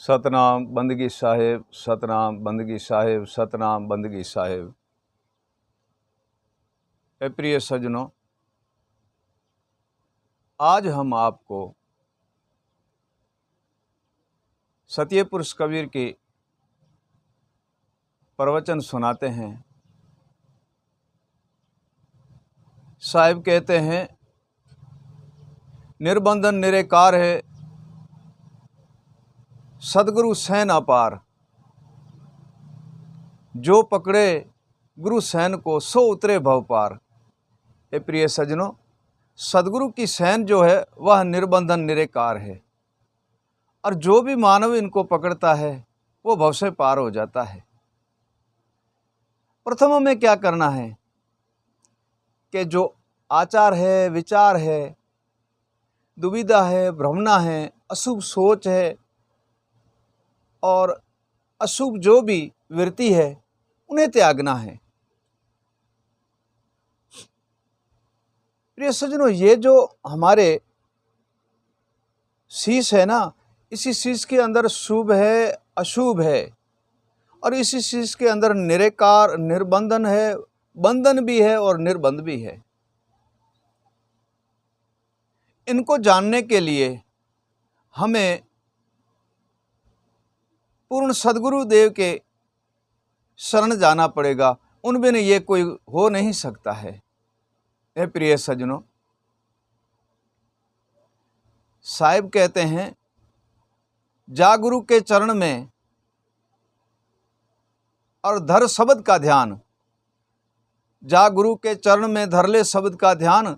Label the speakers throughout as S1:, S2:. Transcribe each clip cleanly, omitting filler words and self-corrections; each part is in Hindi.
S1: सतनाम बंदगी साहिब, सतनाम बंदगी साहिब, सतनाम बंदगी साहिब। प्रिय सज्जनों, आज हम आपको सत्य पुरुष कबीर के प्रवचन सुनाते हैं। साहिब कहते हैं, निर्बंधन निरेकार है, सदगुरु सैन अपार। जो पकड़े गुरु सैन को, सो उतरे भव पार। ए प्रिय सज्जनों, सदगुरु की सैन जो है वह निर्बंधन निरेकार है, और जो भी मानव इनको पकड़ता है वो भव से पार हो जाता है। प्रथम हमें क्या करना है कि जो आचार है, विचार है, दुविधा है, भ्रमना है, अशुभ सोच है और अशुभ जो भी वृत्ति है, उन्हें त्यागना है। प्रिय सज्जनों, ये जो हमारे शीश है ना, इसी शीश के अंदर शुभ है, अशुभ है, और इसी शीश के अंदर निरेकार, निर्बंधन है, बंधन भी है और निर्बंध भी है। इनको जानने के लिए हमें पूर्ण सदगुरु देव के शरण जाना पड़ेगा। उन बिन ये कोई हो नहीं सकता है। हे प्रिय सज्जनों, साहिब कहते हैं, जा गुरु के चरण में और धर शब्द का ध्यान। जा गुरु के चरण में धर ले शब्द का ध्यान,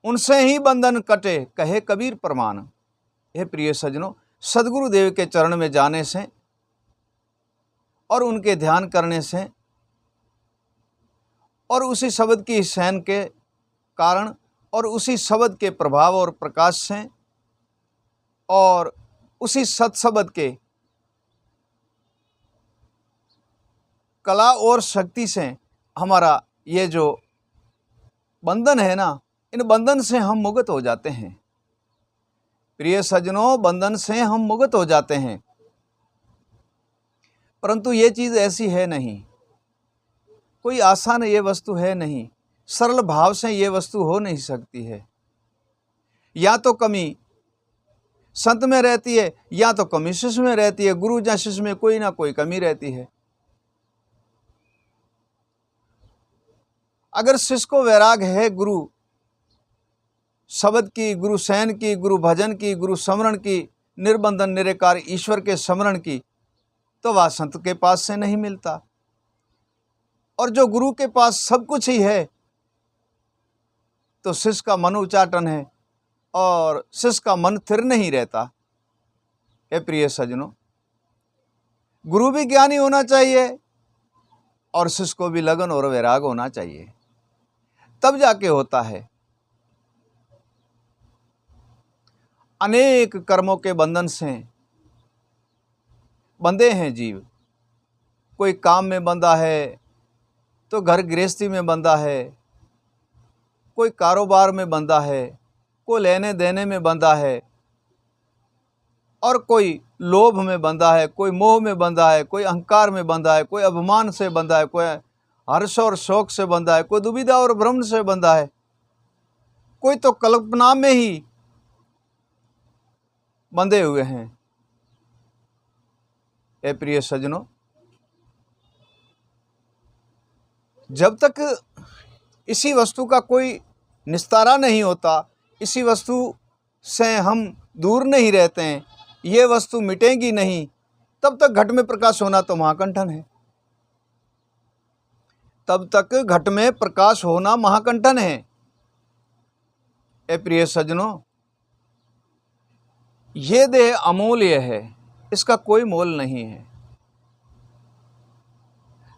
S1: उनसे ही बंधन कटे, कहे कबीर प्रमाण। हे प्रिय सज्जनों, सदगुरु देव के चरण में जाने से और उनके ध्यान करने से और उसी शब्द की सैन के कारण और उसी शब्द के प्रभाव और प्रकाश से और उसी सत्शब्द के कला और शक्ति से हमारा ये जो बंधन है ना, इन बंधन से हम मुक्त हो जाते हैं। प्रिय सज्जनों, बंधन से हम मुक्त हो जाते हैं, परंतु ये चीज़ ऐसी है नहीं, कोई आसान ये वस्तु है नहीं, सरल भाव से ये वस्तु हो नहीं सकती है। या तो कमी संत में रहती है, या तो कमी शिष्य में रहती है। गुरु या शिष्य में कोई ना कोई कमी रहती है। अगर शिष्य को वैराग है गुरु शब्द की, गुरु सैन की, गुरु भजन की, गुरु स्मरण की, निर्बंधन निरेकार ईश्वर के स्मरण की, तो वह संत के पास से नहीं मिलता। और जो गुरु के पास सब कुछ ही है, तो शिष्य का मन उचाटन है और शिष्य का मन स्थिर नहीं रहता। हे प्रिय सज्जनों, गुरु भी ज्ञानी होना चाहिए और शिष्य को भी लगन और वैराग होना चाहिए, तब जाके होता है। अनेक कर्मों के बंधन से बंधे हैं जीव। कोई काम में बंधा है, तो घर गृहस्थी में बंधा है, कोई कारोबार में बंधा है, कोई लेने देने में बंधा है, और कोई लोभ में बंधा है, कोई मोह में बंधा है, कोई अहंकार में बंधा है, कोई अभिमान से बंधा है, कोई हर्ष और शोक से बंधा है, कोई दुविधा और भ्रम से बंधा है, कोई तो कल्पना में ही बंधे हुए हैं। ए प्रिय सज्जनों, जब तक इसी वस्तु का कोई निस्तारा नहीं होता, इसी वस्तु से हम दूर नहीं रहते हैं, ये वस्तु मिटेगी नहीं, तब तक घट में प्रकाश होना तो महाकंठन है। तब तक घट में प्रकाश होना महाकंठन है। ए प्रिय सज्जनों, ये देह अमूल्य है, इसका कोई मोल नहीं है,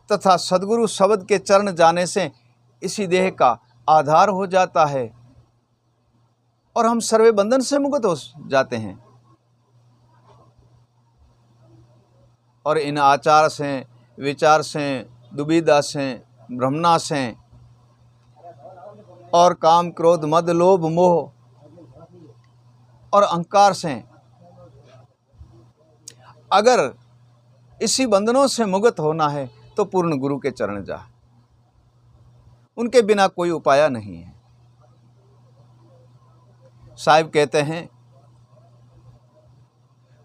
S1: तथा सदगुरु शब्द के चरण जाने से इसी देह का आधार हो जाता है और हम सर्वे बंधन से मुक्त हो जाते हैं। और इन आचार से, विचार से, दुविधा से, भ्रमना से और काम, क्रोध, मद, लोभ, मोह और अहंकार से अगर इसी बंधनों से मुक्त होना है तो पूर्ण गुरु के चरण जा, उनके बिना कोई उपाय नहीं है। साहिब कहते हैं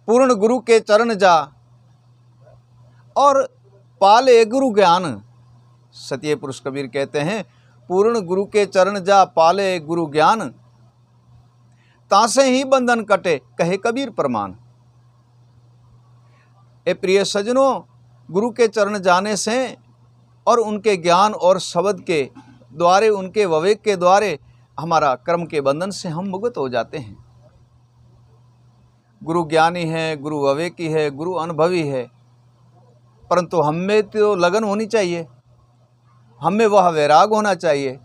S1: पूर्ण गुरु के चरण जा और पाले गुरु ज्ञान। सत्य पुरुष कबीर कहते हैं पूर्ण गुरु के चरण जा पाले गुरु ज्ञान, तासे ही बंधन कटे कहे कबीर प्रमाण। ए प्रिय सज्जनों, गुरु के चरण जाने से और उनके ज्ञान और शब्द के द्वारे, उनके विवेक के द्वारे हमारा कर्म के बंधन से हम मुक्त हो जाते हैं। गुरु ज्ञानी है, गुरु विवेकी है, गुरु अनुभवी है, परंतु हम में तो लगन होनी चाहिए, हम में वह वैराग होना चाहिए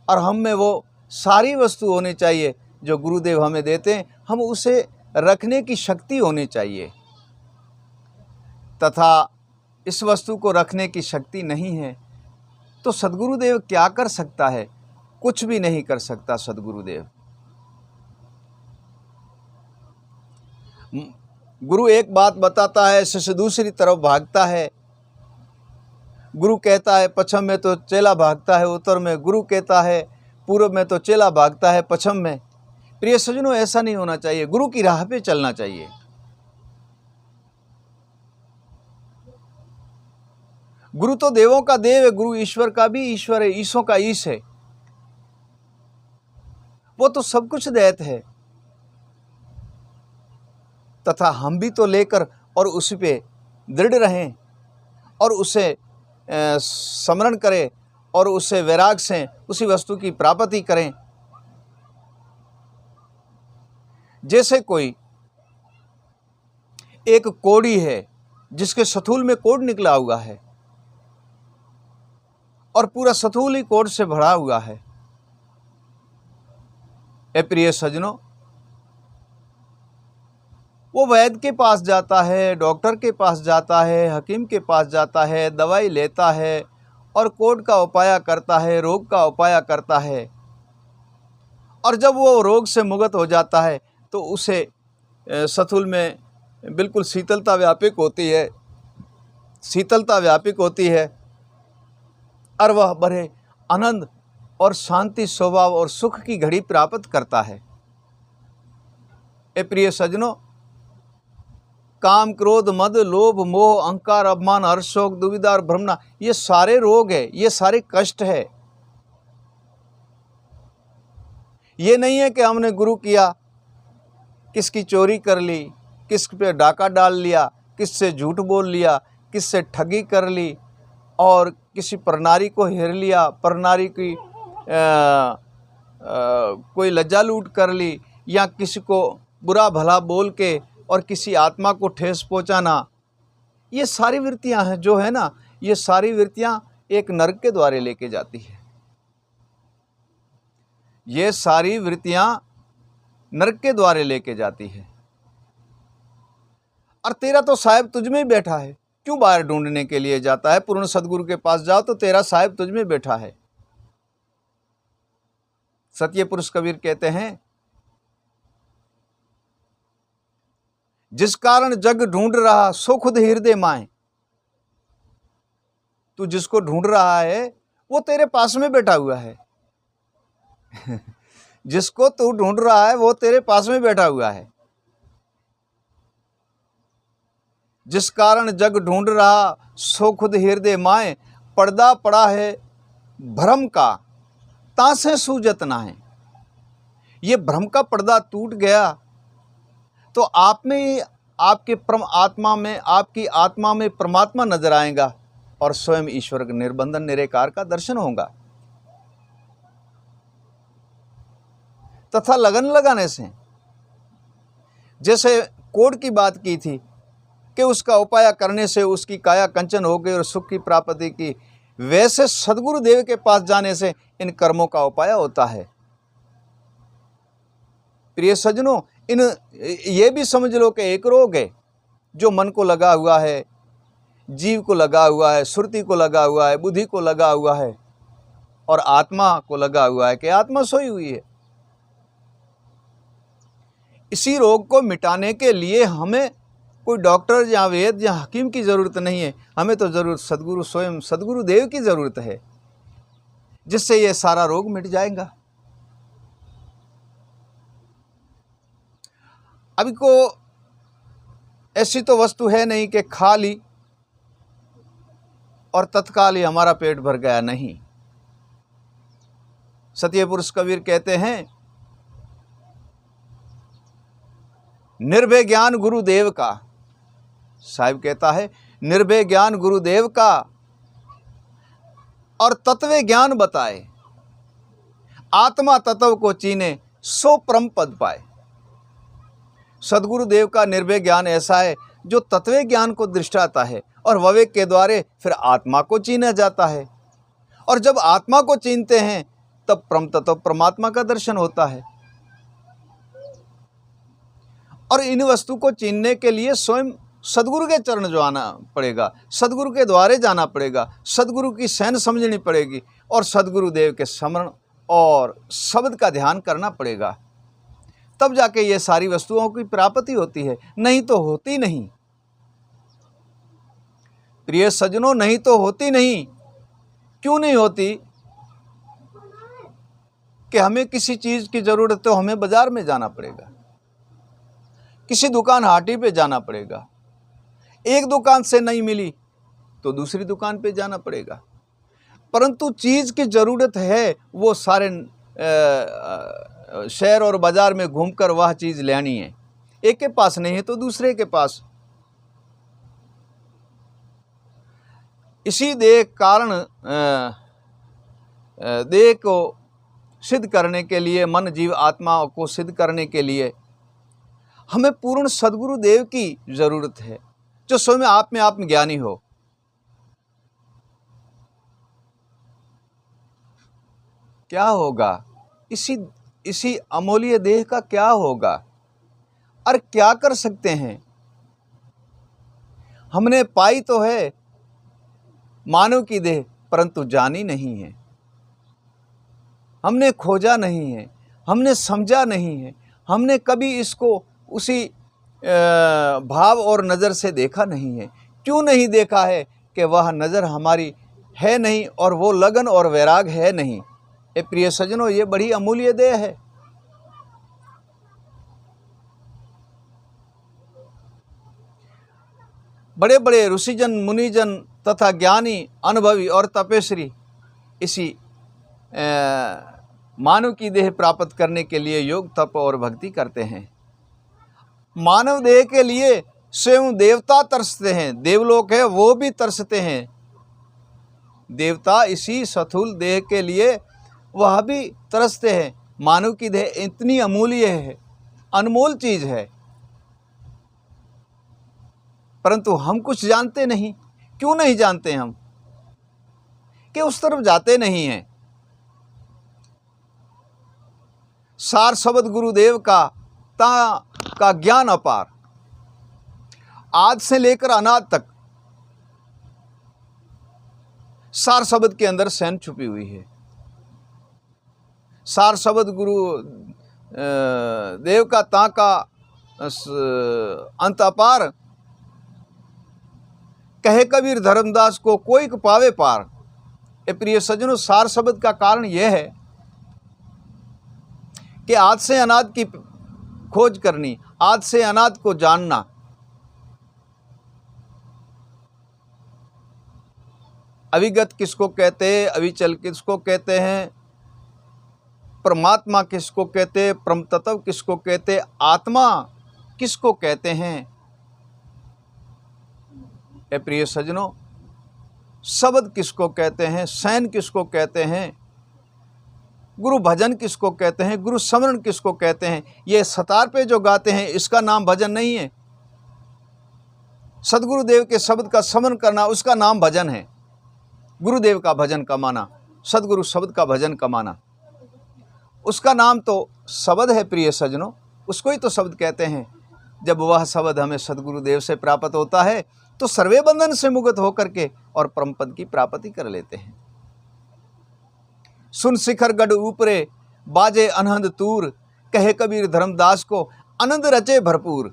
S1: और हम में वो सारी वस्तु होनी चाहिए जो गुरुदेव हमें देते हैं, हम उसे रखने की शक्ति होनी चाहिए। तथा इस वस्तु को रखने की शक्ति नहीं है तो सद्गुरुदेव क्या कर सकता है? कुछ भी नहीं कर सकता सद्गुरुदेव। गुरु एक बात बताता है, शिष्य दूसरी तरफ भागता है। गुरु कहता है पश्चिम में तो चेला भागता है उत्तर में, गुरु कहता है पूर्व में तो चेला भागता है पश्चिम में। प्रिय सज्जनों, ऐसा नहीं होना चाहिए, गुरु की राह पे चलना चाहिए। गुरु तो देवों का देव है, गुरु ईश्वर का भी ईश्वर है, ईशों का ईश है, वो तो सब कुछ दैत है। तथा हम भी तो लेकर और उसी पे दृढ़ रहें और उसे स्मरण करें और उससे वैराग से उसी वस्तु की प्राप्ति करें। जैसे कोई एक कोड़ी है जिसके सथूल में कोड निकला हुआ है और पूरा सथूल ही कोड से भरा हुआ है। ए प्रिय सज्जनों, वो वैद्य के पास जाता है, डॉक्टर के पास जाता है, हकीम के पास जाता है, दवाई लेता है और कोड का उपाय करता है, रोग का उपाय करता है, और जब वो रोग से मुक्त हो जाता है तो उसे सथुल में बिल्कुल शीतलता व्यापक होती है, शीतलता व्यापक होती है और वह बड़े आनंद और शांति स्वभाव और सुख की घड़ी प्राप्त करता है। ए प्रिय सज्जनों, काम क्रोध मद लोभ मोह अहंकार अभिमान हर्ष शोक दुविधा और भ्रमना, ये सारे रोग है, ये सारे कष्ट है। ये नहीं है कि हमने गुरु किया, किसकी चोरी कर ली, किस पे डाका डाल लिया, किससे झूठ बोल लिया, किससे ठगी कर ली और किसी परनारी को हेर लिया, परनारी की कोई लज्जा लूट कर ली, या किसी को बुरा भला बोल के और किसी आत्मा को ठेस पहुंचाना। ये सारी वृत्तियां हैं जो है ना, ये सारी वृत्तियां एक नरक के द्वारे लेके जाती है। ये सारी वृत्तियां नरक के द्वारे लेके जाती है। और तेरा तो साहिब तुझ में बैठा है, क्यों बाहर ढूंढने के लिए जाता है? पूर्ण सदगुरु के पास जाओ तो तेरा साहिब तुझ में बैठा है। सत्य पुरुष कबीर कहते हैं, जिस कारण जग ढूंढ रहा सो खुद हृदय माए। तू जिसको ढूंढ रहा है वो तेरे पास में बैठा हुआ है। जिसको तू ढूंढ रहा है वो तेरे पास में बैठा हुआ है। जिस कारण जग ढूंढ रहा सो खुद हृदय माए। पर्दा पड़ा है भ्रम का तासे सूजत ना है। ये भ्रम का पर्दा टूट गया तो आप में, आपके परम आत्मा में, आपकी आत्मा में परमात्मा नजर आएगा और स्वयं ईश्वर के निर्बंधन निराकार का दर्शन होगा। तथा लगन लगाने से, जैसे कोड की बात की थी कि उसका उपाय करने से उसकी काया कंचन हो गई और सुख की प्राप्ति की, वैसे सद्गुरु देव के पास जाने से इन कर्मों का उपाय होता है। प्रिय सज्जनों, ये भी समझ लो कि एक रोग है जो मन को लगा हुआ है, जीव को लगा हुआ है, श्रुति को लगा हुआ है, बुद्धि को लगा हुआ है और आत्मा को लगा हुआ है कि आत्मा सोई हुई है। इसी रोग को मिटाने के लिए हमें कोई डॉक्टर या वैद्य या हकीम की ज़रूरत नहीं है, हमें तो ज़रूरत सद्गुरु स्वयं सद्गुरु देव की ज़रूरत है, जिससे ये सारा रोग मिट जाएगा। अभी को ऐसी तो वस्तु है नहीं कि खा ली और तत्काल ही हमारा पेट भर गया, नहीं। सत्य पुरुष कबीर कहते हैं, निर्भय ज्ञान गुरुदेव का। साहिब कहता है, निर्भय ज्ञान गुरुदेव का और तत्व ज्ञान बताए, आत्मा तत्व को चीने सो परम पद पाए। सदगुरुदेव का निर्भय ज्ञान ऐसा है जो तत्व ज्ञान को दृष्टाता है और विवेक के द्वारे फिर आत्मा को चीना जाता है, और जब आत्मा को चीनते हैं तब परम तत्व परमात्मा का दर्शन होता है। और इन वस्तु को चीनने के लिए स्वयं सदगुरु के चरण जो आना पड़ेगा, सदगुरु के द्वारे जाना पड़ेगा, सदगुरु की सहन समझनी पड़ेगी और सदगुरुदेव के स्मरण और शब्द का ध्यान करना पड़ेगा, तब जाके ये सारी वस्तुओं की प्राप्ति होती है, नहीं तो होती नहीं। प्रिय सज्जनों, नहीं तो होती नहीं। क्यों नहीं होती? कि हमें किसी चीज़ की ज़रूरत तो हमें बाज़ार में जाना पड़ेगा, किसी दुकान हाटी पे जाना पड़ेगा, एक दुकान से नहीं मिली तो दूसरी दुकान पे जाना पड़ेगा। परंतु चीज़ की ज़रूरत है वो सारे शहर और बाज़ार में घूमकर वह चीज़ लेनी है, एक के पास नहीं है तो दूसरे के पास। इसी देह कारण देह को सिद्ध करने के लिए, मन जीव आत्मा को सिद्ध करने के लिए हमें पूर्ण सद्गुरु देव की ज़रूरत है, जो स्वयं आप में आत्मज्ञानी हो। क्या होगा इसी अमूल्य देह का? क्या होगा और क्या कर सकते हैं? हमने पाई तो है मानव की देह, परंतु जानी नहीं है। हमने खोजा नहीं है, हमने समझा नहीं है, हमने कभी इसको उसी भाव और नज़र से देखा नहीं है। क्यों नहीं देखा है? कि वह नज़र हमारी है नहीं और वो लगन और वैराग है नहीं। ए प्रिय सज्जनों, ये बड़ी अमूल्य देह है। बड़े बड़े ऋषिजन, मुनिजन तथा ज्ञानी, अनुभवी और तपस्वी इसी मानव की देह प्राप्त करने के लिए योग, तप और भक्ति करते हैं। मानव देह के लिए स्वयं देवता तरसते हैं, देवलोक है वो भी तरसते हैं। देवता इसी स्थूल देह के लिए वह भी तरसते हैं। मानव की देह इतनी अमूल्य है, अनमोल चीज़ है, परंतु हम कुछ जानते नहीं। क्यों नहीं जानते हम? कि उस तरफ जाते नहीं हैं। सार शब्द गुरुदेव का ज्ञान अपार, आज से लेकर अनाद तक सार शब्द के अंदर सहन छुपी हुई है। सार शब्द गुरु देव का ता का अंत अपार, कहे कबीर धर्मदास को कोई पावे पार। ए प्रिय सज्जनों, सार शब्द का कारण यह है कि आज से अनाद की खोज करनी, आज से अनाद को जानना। अविगत किसको कहते हैं, अविचल किसको कहते हैं, परमात्मा किसको कहते हैं, परम तत्व किसको कहते हैं, आत्मा किसको कहते हैं? ए प्रिय सज्जनों, शब्द किसको कहते हैं, शयन किसको कहते हैं, गुरु भजन किसको कहते हैं, गुरु स्मरण किसको कहते हैं? ये सतार पे जो गाते हैं इसका नाम भजन नहीं है। सदगुरुदेव के शब्द का स्मरण करना, उसका नाम भजन है। गुरुदेव का भजन कमाना, सदगुरु शब्द का भजन कमाना, उसका नाम तो शब्द है। प्रिय सज्जनों, उसको ही तो शब्द कहते हैं। जब वह शब्द हमें सदगुरुदेव से प्राप्त होता है तो सर्वे बंधन से मुक्त होकर के और परम पद की प्राप्ति कर लेते हैं। सुन शिखर गढ़ ऊपरे बाजे अनहद तूर, कहे कबीर धर्मदास को आनंद रचे भरपूर।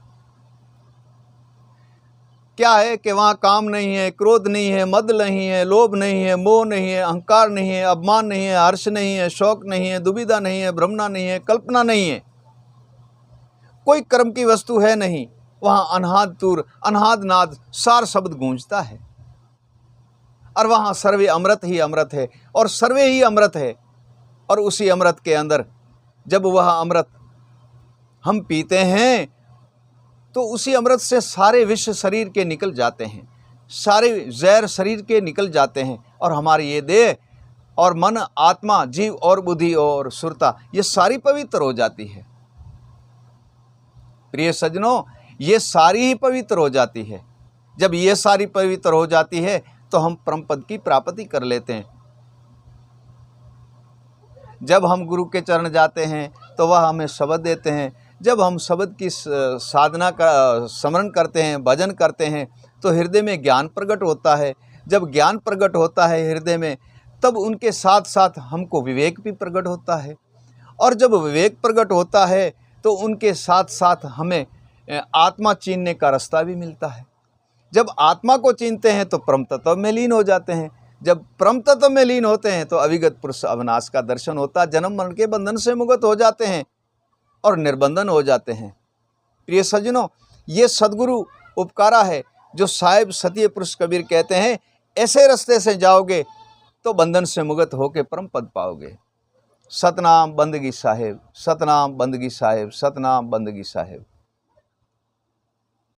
S1: क्या है कि वहाँ काम नहीं है, क्रोध नहीं है, मद नहीं है, लोभ नहीं है, मोह नहीं है, अहंकार नहीं है, अपमान नहीं है, हर्ष नहीं है, शौक नहीं है, दुविधा नहीं है, भ्रमणा नहीं है, कल्पना नहीं है, कोई कर्म की वस्तु है नहीं। वहाँ अनहाद तुर, अनहाद नाद, सार शब्द गूंजता है। और वहाँ सर्वे अमृत ही अमृत है और सर्वे ही अमृत है। और उसी अमृत के अंदर जब वह अमृत हम पीते हैं तो उसी अमृत से सारे विष शरीर के निकल जाते हैं, सारे जहर शरीर के निकल जाते हैं और हमारी ये देह और मन, आत्मा, जीव और बुद्धि और सुरता ये सारी पवित्र हो जाती है। प्रिय सज्जनों, ये सारी ही पवित्र हो जाती है। जब ये सारी पवित्र हो जाती है तो हम परम पद की प्राप्ति कर लेते हैं। जब हम गुरु के चरण जाते हैं तो वह हमें शब्द देते हैं। जब हम शब्द की साधना का स्मरण करते हैं, भजन करते हैं, तो हृदय में ज्ञान प्रकट होता है। जब ज्ञान प्रकट होता है हृदय में, तब उनके साथ साथ हमको विवेक भी प्रकट होता है। और जब विवेक प्रकट होता है तो उनके साथ साथ हमें आत्मा चीनने का रास्ता भी मिलता है। जब आत्मा को चीनते हैं तो परम तत्व में लीन हो जाते हैं। जब परम तत्व में लीन होते हैं तो अविगत पुरुष अविनाश का दर्शन होता है। जन्म मरण के बंधन से मुक्त हो जाते हैं और निर्बंधन हो जाते हैं। प्रिय सज्जनों, ये सद्गुरु उपकारा है जो साहिब सत्य पुरुष कबीर कहते हैं, ऐसे रास्ते से जाओगे तो बंधन से मुक्त होकर परम पद पाओगे। सतनाम बंदगी साहेब, सतनाम बंदगी साहेब, सतनाम बंदगी साहेब।